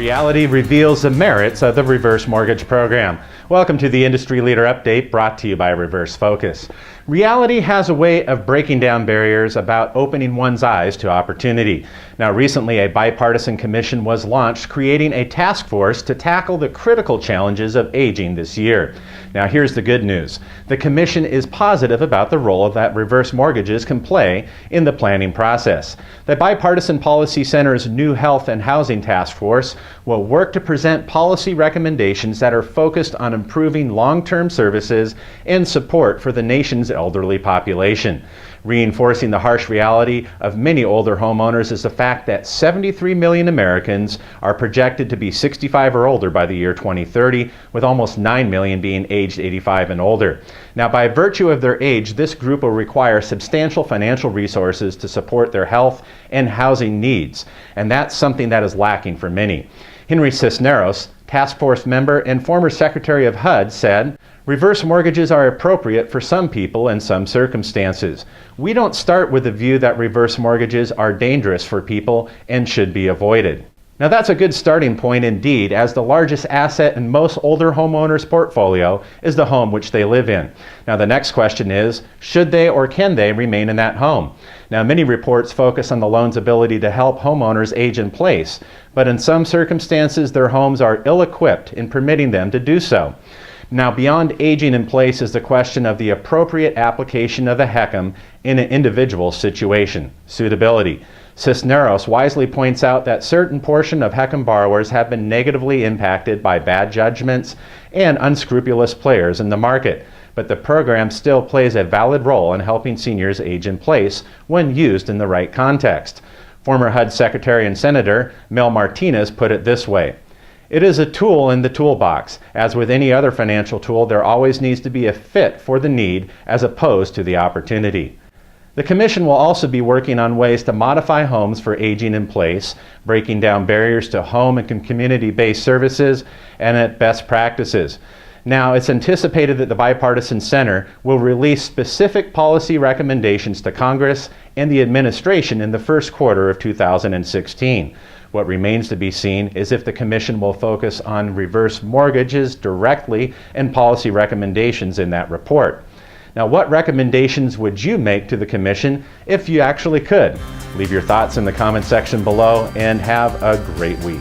Reality reveals the merits of the reverse mortgage program. Welcome to the Industry Leader Update, brought to you by Reverse Focus. Reality has a way of breaking down barriers about opening one's eyes to opportunity. Now, recently a bipartisan commission was launched creating a task force to tackle the critical challenges of aging this year. Now, here's the good news. The commission is positive about the role that reverse mortgages can play in the planning process. The Bipartisan Policy Center's New Health and Housing Task Force will work to present policy recommendations that are focused on improving long-term services and support for the nation's elderly population. Reinforcing the harsh reality of many older homeowners is the fact that 73 million Americans are projected to be 65 or older by the year 2030, with almost 9 million being aged 85 and older. Now, by virtue of their age, this group will require substantial financial resources to support their health and housing needs, and that's something that is lacking for many. Henry Cisneros, task force member and former Secretary of HUD, said, "Reverse mortgages are appropriate for some people in some circumstances. We don't start with the view that reverse mortgages are dangerous for people and should be avoided." Now, that's a good starting point indeed, as the largest asset in most older homeowners' portfolio is the home which they live in. Now, the next question is, should they or can they remain in that home? Now, many reports focus on the loan's ability to help homeowners age in place, but in some circumstances their homes are ill-equipped in permitting them to do so. Now, beyond aging in place is the question of the appropriate application of the HECM in an individual situation, suitability. Cisneros wisely points out that certain portion of HECM borrowers have been negatively impacted by bad judgments and unscrupulous players in the market, but the program still plays a valid role in helping seniors age in place when used in the right context. Former HUD Secretary and Senator Mel Martinez put it this way: "It is a tool in the toolbox. As with any other financial tool, there always needs to be a fit for the need as opposed to the opportunity." The Commission will also be working on ways to modify homes for aging in place, breaking down barriers to home and community-based services, and at best practices. Now, it's anticipated that the Bipartisan Center will release specific policy recommendations to Congress and the administration in the first quarter of 2016. What remains to be seen is if the Commission will focus on reverse mortgages directly and policy recommendations in that report. Now, what recommendations would you make to the Commission if you actually could? Leave your thoughts in the comment section below and have a great week.